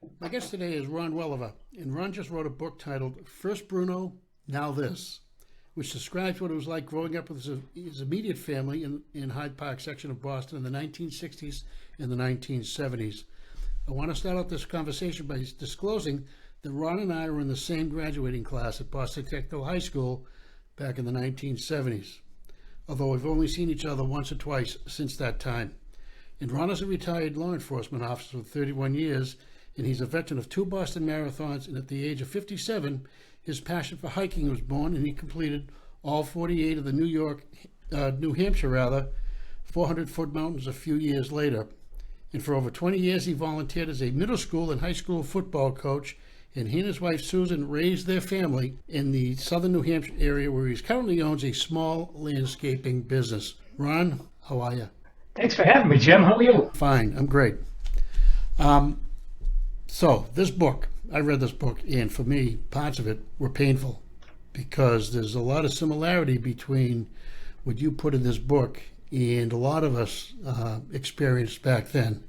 My guest today is Ron Welliver, and Ron just wrote a book titled First Bruno, Now This, which describes what it was like growing up with his immediate family in Hyde Park section of Boston in the 1960s and the 1970s. I want to start out this conversation by disclosing that Ron and I were in the same graduating class at Boston Technical High School back in the 1970s, although we've only seen each other once or twice since that time. And Ron is a retired law enforcement officer for 31 years, and he's a veteran of 2 Boston marathons, and at the age of 57, his passion for hiking was born, and he completed all 48 of the New Hampshire, 400-foot mountains a few years later. And for over 20 years, he volunteered as a middle school and high school football coach, and he and his wife Susan raised their family in the southern New Hampshire area, where he currently owns a small landscaping business. Ron, how are you? Thanks for having me, Jim. How are you? Fine, I'm great. So this book, I read this book, and for me, parts of it were painful because there's a lot of similarity between what you put in this book and a lot of us experienced back then.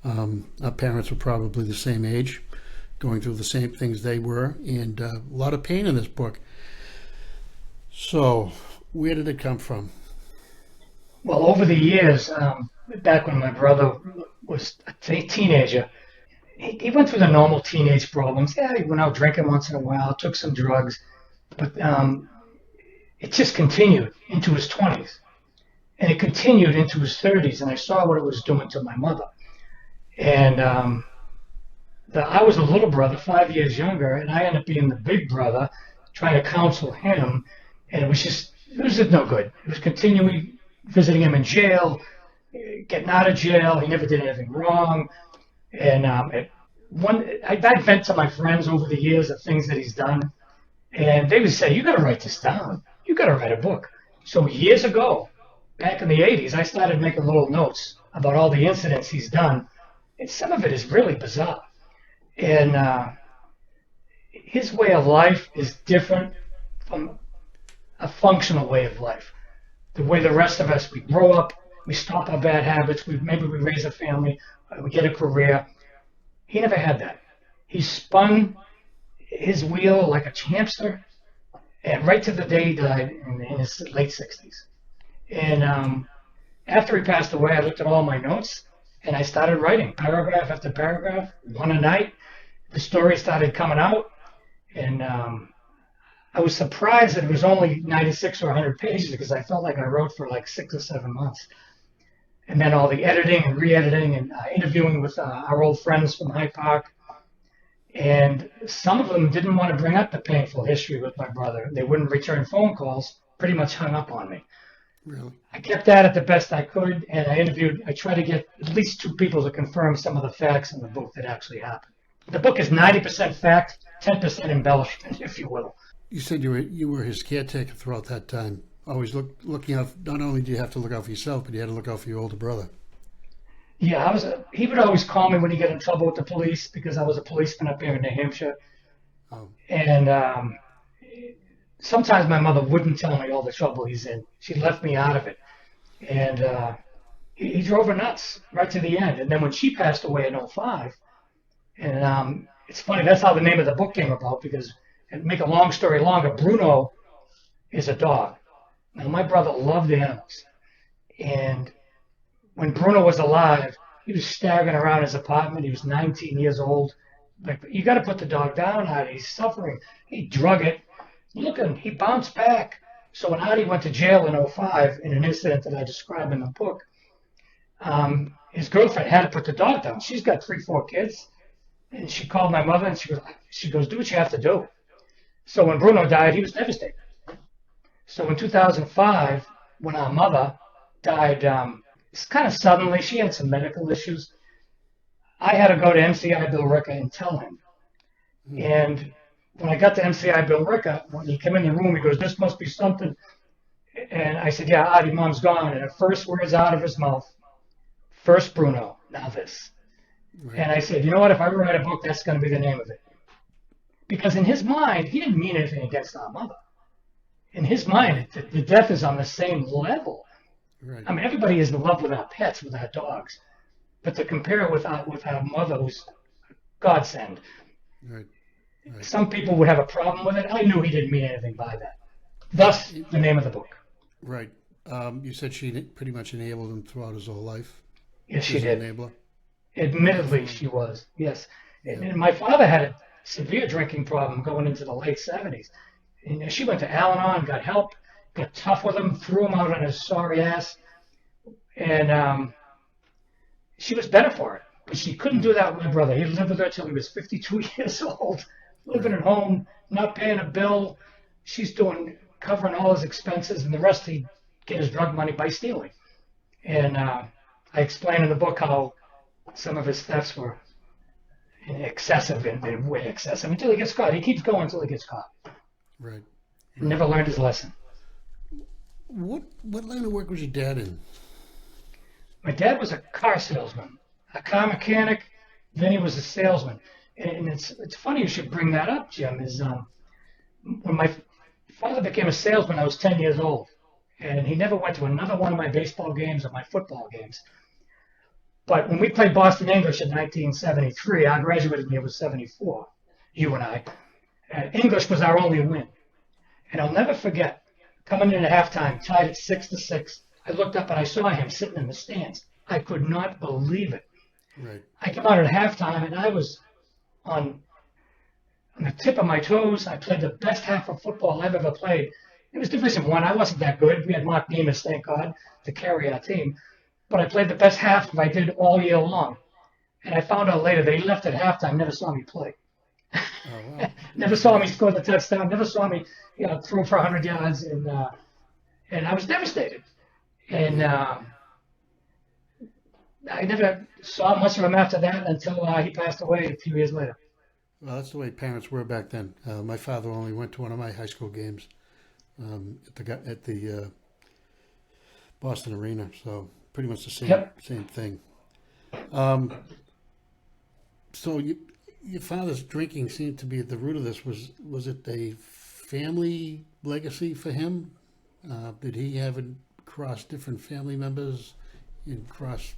Our parents were probably the same age, going through the same things they were, and a lot of pain in this book. So where did it come from? Well, over the years, back when my brother was a teenager, he went through the normal teenage problems. Yeah, he went out drinking once in a while, took some drugs, but it just continued into his 20s. And it continued into his 30s, and I saw what it was doing to my mother. And I was a little brother, 5 years younger, and I ended up being the big brother, trying to counsel him, and it was no good. It was continually visiting him in jail, getting out of jail. He never did anything wrong. And I'd vent to my friends over the years of things that he's done, and they would say, "You got to write this down. You got to write a book." So years ago, back in the 80s, I started making little notes about all the incidents he's done, and some of it is really bizarre. And his way of life is different from a functional way of life. The way the rest of us, we grow up, we stop our bad habits, maybe we raise a family, we get a career. He never had that. He spun his wheel like a hamster, and right to the day he died in his late 60s. And after he passed away, I looked at all my notes, and I started writing paragraph after paragraph, one a night. The story started coming out, and I was surprised that it was only 96 or 100 pages because I felt like I wrote for like 6 or 7 months. And then all the editing and re-editing and interviewing with our old friends from Hyde Park. And some of them didn't want to bring up the painful history with my brother. They wouldn't return phone calls, pretty much hung up on me. Really? I kept at it the best I could, and I tried to get at least 2 people to confirm some of the facts in the book that actually happened. The book is 90% fact, 10% embellishment, if you will. You said you were his caretaker throughout that time. Always looking out. Not only do you have to look out for yourself, but you had to look out for your older brother. Yeah, he would always call me when he got in trouble with the police because I was a policeman up here in New Hampshire. Oh. And sometimes my mother wouldn't tell me all the trouble he's in. She left me out of it. And he drove her nuts right to the end. And then when she passed away in '05, and it's funny, that's how the name of the book came about, because, and make a long story longer, Bruno is a dog. Now, my brother loved animals. And when Bruno was alive, he was staggering around his apartment. He was 19 years old. Like, you got to put the dog down, Artie. He's suffering. He drug it. Look at him. He bounced back. So when Artie went to jail in '05 in an incident that I describe in the book, his girlfriend had to put the dog down. She's got 3, 4 kids. And she called my mother, and she goes, "Do what you have to do." So when Bruno died, he was devastated. So in 2005, when our mother died, it's kind of suddenly, she had some medical issues. I had to go to MCI Bill Ricker and tell him. And when I got to MCI Bill Ricker, when he came in the room, he goes, "This must be something." And I said, "Yeah, Artie, Mom's gone." And the first words out of his mouth, "First Bruno, now this." Right. And I said, "You know what? If I write a book, that's going to be the name of it." Because in his mind, he didn't mean anything against our mother. In his mind, the death is on the same level. Right. I mean, everybody is in love with our pets, with our dogs. But to compare it with our mother, who's godsend. Right. Right. Some people would have a problem with it. I knew he didn't mean anything by that. Thus, the name of the book. Right. You said she pretty much enabled him throughout his whole life. Yes, She she was an did. enabler. Admittedly, she was. Yes. Yeah. And my father had a severe drinking problem going into the late 70s. And she went to Al-Anon, got help, got tough with him, threw him out on his sorry ass. And she was better for it. But she couldn't do that with my brother. He lived with her till he was 52 years old, living at home, not paying a bill. She's covering all his expenses, and the rest he'd get his drug money by stealing. And I explain in the book how some of his thefts were excessive and way excessive until he gets caught. He keeps going until he gets caught. Right. He never learned his lesson. What line of work was your dad in? My dad was a car salesman, a car mechanic, then he was a salesman. And it's funny you should bring that up, Jim, is when my father became a salesman, I was 10 years old. And he never went to another one of my baseball games or my football games. But when we played Boston English in 1973, our graduating year was 74, you and I. English was our only win. And I'll never forget, coming in at halftime, tied at 6-6, I looked up and I saw him sitting in the stands. I could not believe it. Right. I came out at halftime and I was on the tip of my toes. I played the best half of football I've ever played. It was Division I. I wasn't that good. We had Mark Demas, thank God, to carry our team. But I played the best half I did all year long. And I found out later that he left at halftime, never saw me play. Oh, wow. Never saw me score the touchdown, never saw me throw for 100 yards. And I was devastated. And I never saw much of him after that until he passed away a few years later. Well, that's the way parents were back then. My father only went to one of my high school games at the Boston Arena, so pretty much the same thing. So your father's drinking seemed to be at the root of this. Was it a family legacy for him? Did he have it cross different family members and cross?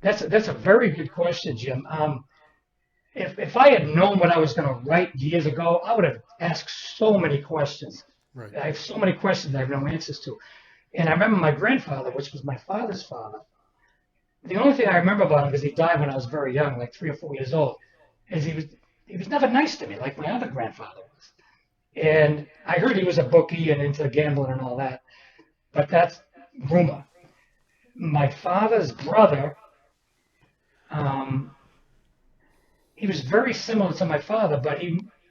That's a very good question, Jim. If I had known what I was going to write years ago, I would have asked so many questions. Right. I have so many questions I have no answers to. And I remember my grandfather, which was my father's father. The only thing I remember about him, because he died when I was very young, like 3 or 4 years old, is he was never nice to me like my other grandfather was. And I heard he was a bookie and into gambling and all that, but that's rumor. My father's brother, he was very similar to my father, but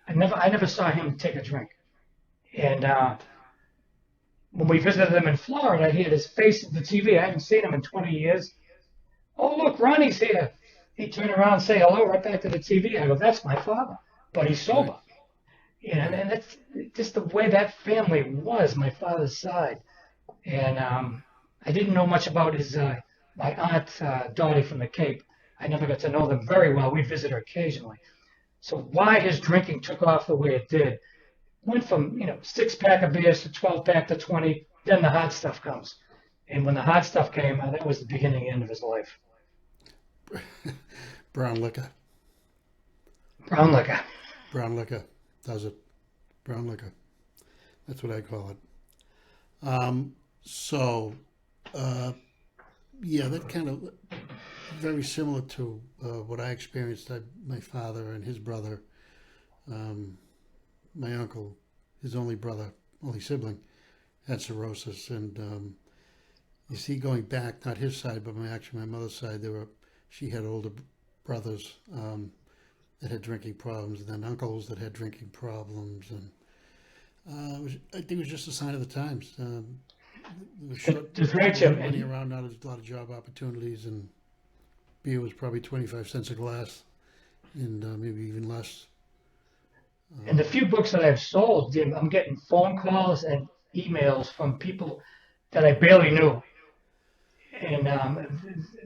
I never saw him take a drink. And when we visited him in Florida, he had his face at the TV. I hadn't seen him in 20 years. Oh, look, Ronnie's here. He'd turn around and say hello right back to the TV. I go, that's my father, but he's sober. And that's just the way that family was, my father's side. And I didn't know much about my aunt, Dottie from the Cape. I never got to know them very well. We'd visit her occasionally. So why his drinking took off the way it did, went from 6-pack of beers to 12-pack to 20, then the hard stuff comes. And when the hard stuff came, that was the beginning and end of his life. Brown liquor. Brown liquor. Brown liquor does it. Brown liquor. That's what I call it. That kind of very similar to what I experienced. My father and his brother, my uncle, his only sibling, had cirrhosis. And you see, going back, not his side, but my mother's side, she had older brothers that had drinking problems, and then uncles that had drinking problems, and I think it was just a sign of the times. There's right, Jim. Money around, not a lot of job opportunities, and beer was probably 25 cents a glass, and maybe even less. And the few books that I've sold, Jim, I'm getting phone calls and emails from people that I barely knew. And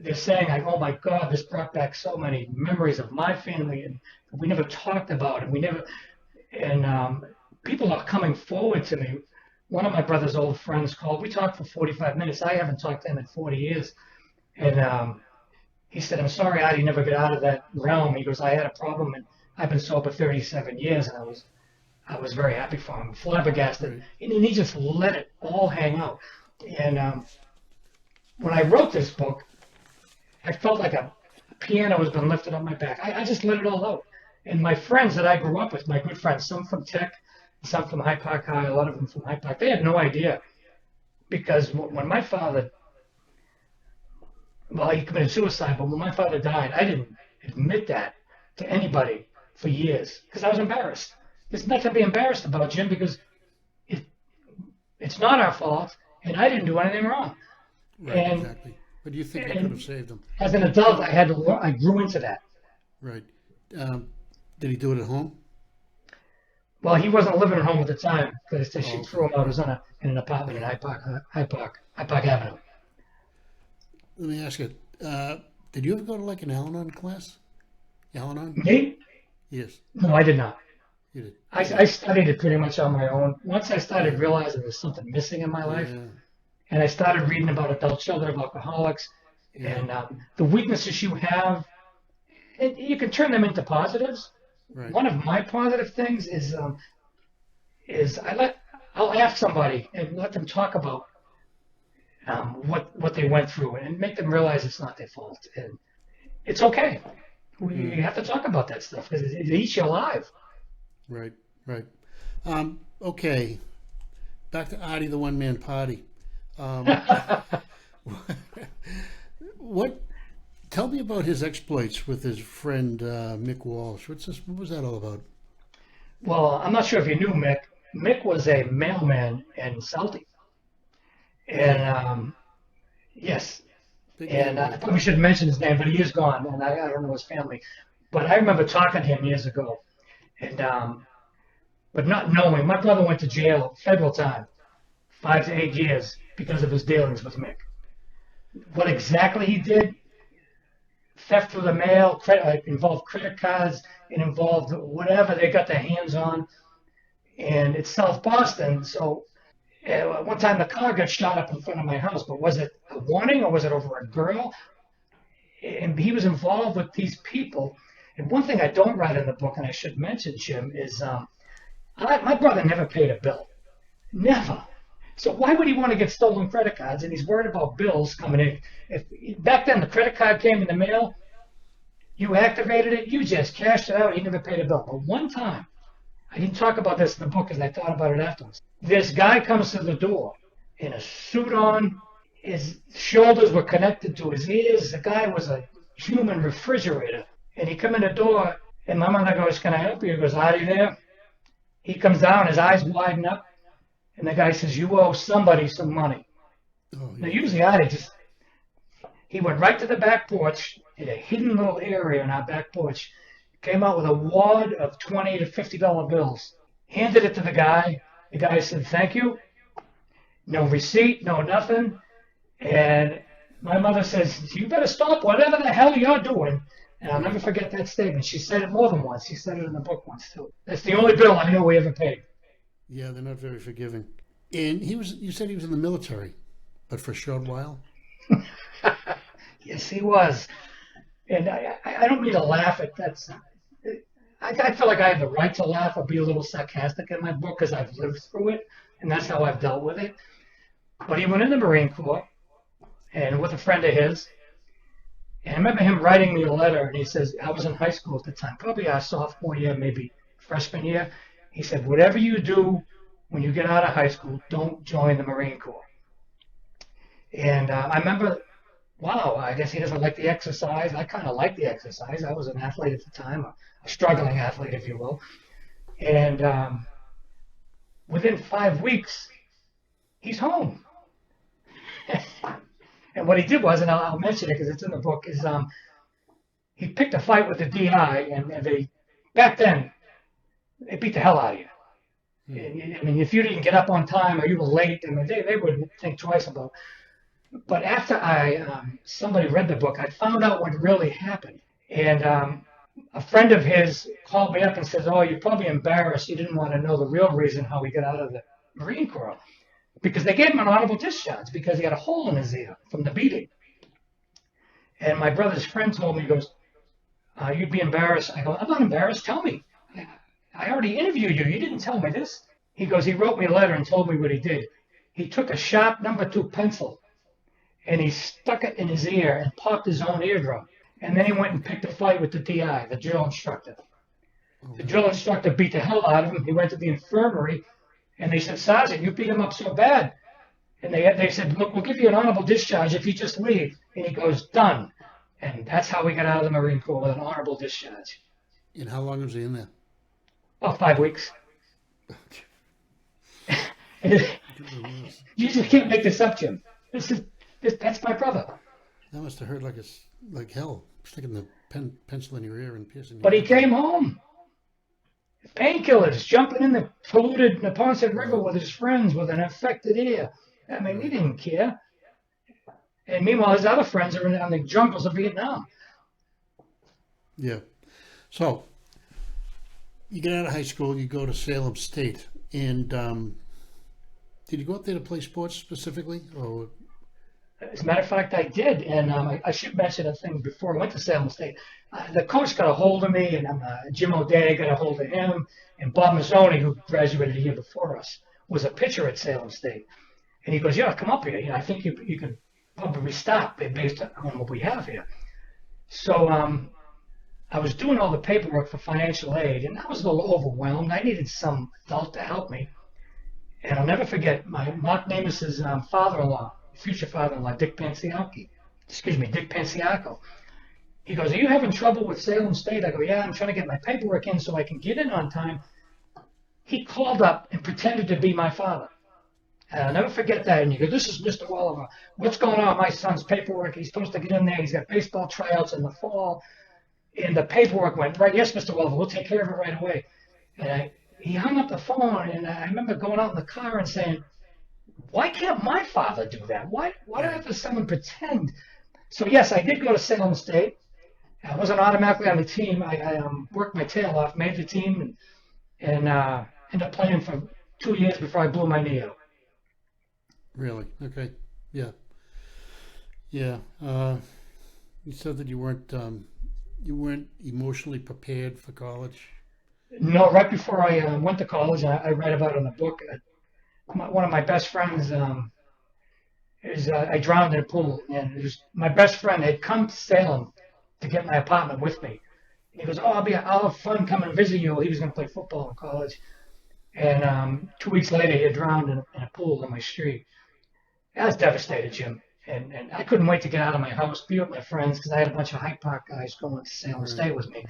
they're saying, oh my God, this brought back so many memories of my family, and we never talked about it. And people are coming forward to me. One of my brother's old friends called. We talked for 45 minutes. I haven't talked to him in 40 years. And he said, I'm sorry, Adi, never got out of that realm. He goes, I had a problem, and I've been sober 37 years, and I was very happy for him, flabbergasted. Right. And he just let it all hang out. And when I wrote this book, I felt like a piano has been lifted on my back. I just let it all out. And my friends that I grew up with, my good friends, some from Tech, some from Hyde Park High, a lot of them from Hyde Park, they had no idea. Because when my father, well, he committed suicide, but when my father died, I didn't admit that to anybody for years because I was embarrassed. There's nothing to be embarrassed about, Jim, because it's not our fault, and I didn't do anything wrong. Right, And, exactly. But you think you could have saved him? as an adult, I grew into that. Right. Did he do it at home? Well, he wasn't living at home at the time because she okay. threw him out. It was in an apartment in Hyde Park Avenue. Let me ask you, did you ever go to like an Al-Anon class? Al-Anon? Me? Yes, No, I did not. you did. I studied it pretty much on my own. Once I started realizing there was something missing in my life, Yeah, and I started reading about adult children of alcoholics and the weaknesses you have, and you can turn them into positives. right. One of my positive things is I'll ask somebody and let them talk about what they went through and make them realize it's not their fault and it's okay. We have to talk about that stuff because it eats you alive. Right, right. Okay, back to Artie, the one-man party. What? Tell me about his exploits with his friend Mick Walsh. What was that all about? Well, I'm not sure if you knew Mick. Mick was a mailman in Salty. And yes, Big and man. I probably should mention his name, but he is gone, and I don't know his family. But I remember talking to him years ago, and but not knowing. My brother went to jail, federal time, 5 to 8 years because of his dealings with Mick. What exactly he did? Theft through the mail, involved credit cards, it involved whatever they got their hands on, and it's South Boston, so. One time the car got shot up in front of my house, but was it a warning or was it over a girl? And he was involved with these people. And one thing I don't write in the book, and I should mention, Jim, is my brother never paid a bill. Never. So why would he want to get stolen credit cards? And he's worried about bills coming in. If back then the credit card came in the mail, you activated it, you just cashed it out, he never paid a bill. But one time, I didn't talk about this in the book because I thought about it afterwards. This guy comes to the door in a suit on. His shoulders were connected to his ears. The guy was a human refrigerator. And he come in the door, and my mother goes, can I help you? He goes, are you there? He comes down, his eyes widen up, and the guy says, you owe somebody some money. Oh, Now, yeah. usually he went right to the back porch, in a hidden little area in our back porch, came out with a wad of $20 to $50 bills, handed it to the guy. The guy said, thank you. No receipt, no nothing. And my mother says, you better stop whatever the hell you're doing. And I'll never forget that statement. She said it more than once. She said it in the book once, too. That's the only bill I know we ever paid. Yeah, they're not very forgiving. And you said he was in the military, but for a short while? Yes, he was. And I don't mean to laugh at that. I feel like I have the right to laugh or be a little sarcastic in my book because I've lived through it, and that's how I've dealt with it. But he went in the Marine Corps, and with a friend of his, and I remember him writing me a letter, and he says, I was in high school at the time, probably our sophomore year, maybe freshman year. He said, whatever you do when you get out of high school, don't join the Marine Corps. And I remember, wow, I guess he doesn't like the exercise. I kind of like the exercise. I was an athlete at the time, a struggling athlete, if you will. And within 5 weeks, he's home. And what he did was, and I'll mention it because it's in the book, is he picked a fight with the DI, and they, back then, they beat the hell out of you. I mean, if you didn't get up on time or you were late, I mean, they would think twice about it. But after somebody read the book, I found out what really happened. And a friend of his called me up and says, oh, you're probably embarrassed. You didn't want to know the real reason how he got out of the Marine Corps. Because they gave him an honorable discharge because he had a hole in his ear from the beating. And my brother's friend told me, he goes, you'd be embarrassed. I go, I'm not embarrassed. Tell me. I already interviewed you. You didn't tell me this. He goes, he wrote me a letter and told me what he did. He took a sharp #2 pencil and he stuck it in his ear and popped his own eardrum. And then he went and picked a fight with the DI, the drill instructor. The drill instructor beat the hell out of him. He went to the infirmary and they said, Sergeant, you beat him up so bad. And they said, look, we'll give you an honorable discharge if you just leave. And he goes, done. And that's how we got out of the Marine Corps, with an honorable discharge. And how long was he in there? About 5 weeks. You just can't make this up, Jim. That's my brother. That must have hurt like hell, sticking the pencil in your ear and piercing. But he came home. Painkillers, jumping in the polluted Neponset River with his friends with an infected ear. I mean, he didn't care. And meanwhile, his other friends are in the jungles of Vietnam. Yeah. So, you get out of high school, you go to Salem State, and did you go up there to play sports specifically? Or? As a matter of fact, I did. And I should mention a thing before I went to Salem State. The coach got a hold of me, and Jim O'Day got a hold of him. And Bob Mazzoni, who graduated a year before us, was a pitcher at Salem State. And he goes, yeah, come up here. I think you can probably stop based on what we have here. So I was doing all the paperwork for financial aid, and I was a little overwhelmed. I needed some adult to help me. And I'll never forget Mark Namis's father-in-law, future father-in-law, Dick Panciaco. He goes, are you having trouble with Salem State? I go, yeah, I'm trying to get my paperwork in so I can get in on time. He called up and pretended to be my father. And I'll never forget that. And you go, this is Mr. Welliver. What's going on? My son's paperwork. He's supposed to get in there. He's got baseball tryouts in the fall. And the paperwork went, right, yes, Mr. Welliver, we'll take care of it right away. And he hung up the phone, and I remember going out in the car and saying, why can't my father do that? Why do I have to someone pretend? So, yes, I did go to Salem State. I wasn't automatically on the team. I worked my tail off, made the team, and ended up playing for 2 years before I blew my knee out. Really? Okay. Yeah. Yeah. You said that you weren't emotionally prepared for college. No, right before I went to college, I read about it in a book. One of my best friends I drowned in a pool, and my best friend had come to Salem to get my apartment with me. He goes, I'll have fun coming to visit you. He was going to play football in college. And 2 weeks later, he had drowned in a pool on my street. I was devastated, Jim. And I couldn't wait to get out of my house, be with my friends, because I had a bunch of Hyde Park guys going to Salem State with me.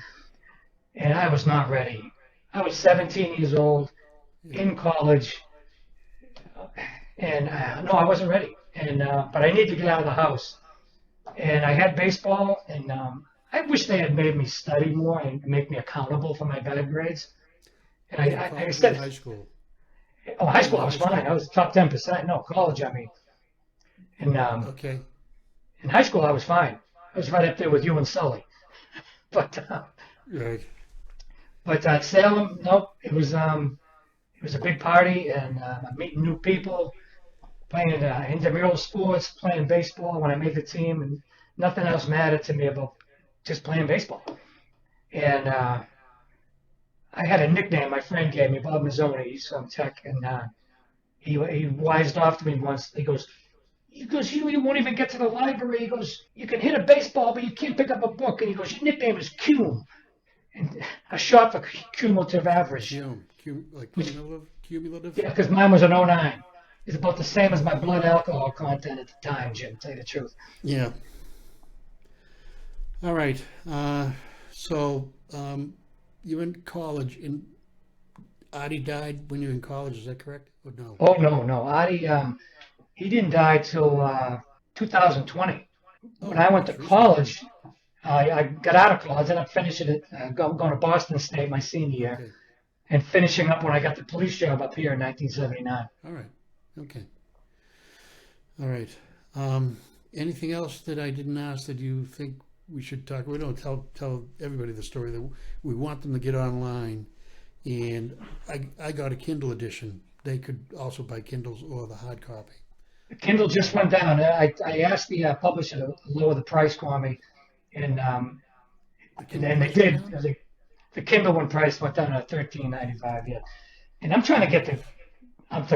And I was not ready. I was 17 years old, in college, and no, I wasn't ready. And but I needed to get out of the house. And I had baseball, and I wish they had made me study more and make me accountable for my bad grades. And I said, high school. Oh, high school, I was fine. I was top 10%. No, college, I mean. And okay. In high school, I was fine. I was right up there with you and Sully. But right. But at Salem, nope. It was a big party, and meeting new people, playing intramural sports, playing baseball when I made the team, and nothing else mattered to me about just playing baseball. And I had a nickname my friend gave me, Bob Mazzoni. He's from Tech, and he wised off to me once. He goes, you won't even get to the library. He goes, you can hit a baseball, but you can't pick up a book. And he goes, your nickname is Cume. And a short for cumulative average. Cumulative? Yeah, because mine was an 09. It's about the same as my blood alcohol content at the time, Jim, to tell you the truth. Yeah. All right. So you were in college, and Adi died when you were in college, is that correct? Or no? Oh, no. Adi, he didn't die till 2020. When I went to college, I got out of college, and I finished it going to Boston State my senior year, okay. And finishing up when I got the police job up here in 1979. All right. Okay. All right. Anything else that I didn't ask that you think we should talk? We don't tell everybody the story. That we want them to get online, and I got a Kindle edition. They could also buy Kindles or the hard copy. The Kindle just went down. I asked the publisher to lower the price for me, and then they did. The Kindle one price went down to $13.95. Yeah, and I'm trying to get the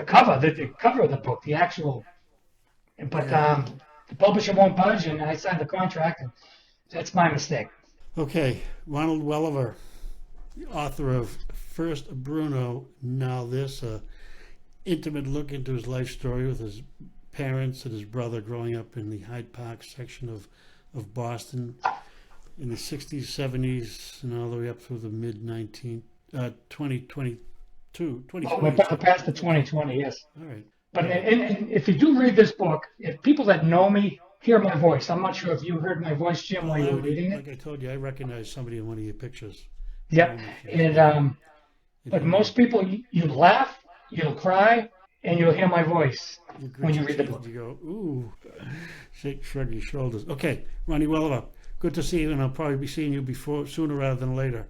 cover, the cover of the book, the actual. But the publisher won't budge, and I signed the contract, and that's my mistake. Okay, Ronald Welliver, author of First Bruno Now This, a intimate look into his life story with his parents and his brother growing up in the Hyde Park section of Boston in the 60s, 70s, and all the way up through the mid 2022. Oh, we're past the 2020, yes. All right. But and if you do read this book, if people that know me hear my voice, I'm not sure if you heard my voice, Jim, while you were reading it. Like I told you, I recognize somebody in one of your pictures. Yep. And but most people, you laugh, you'll cry, and you'll hear my voice when you read the book. You go, ooh, shrug your shoulders. Okay, Ronnie Welliver, good to see you, and I'll probably be seeing you sooner rather than later.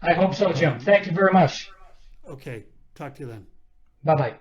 I hope so, Jim. Thank you very much. Okay, talk to you then. Bye-bye.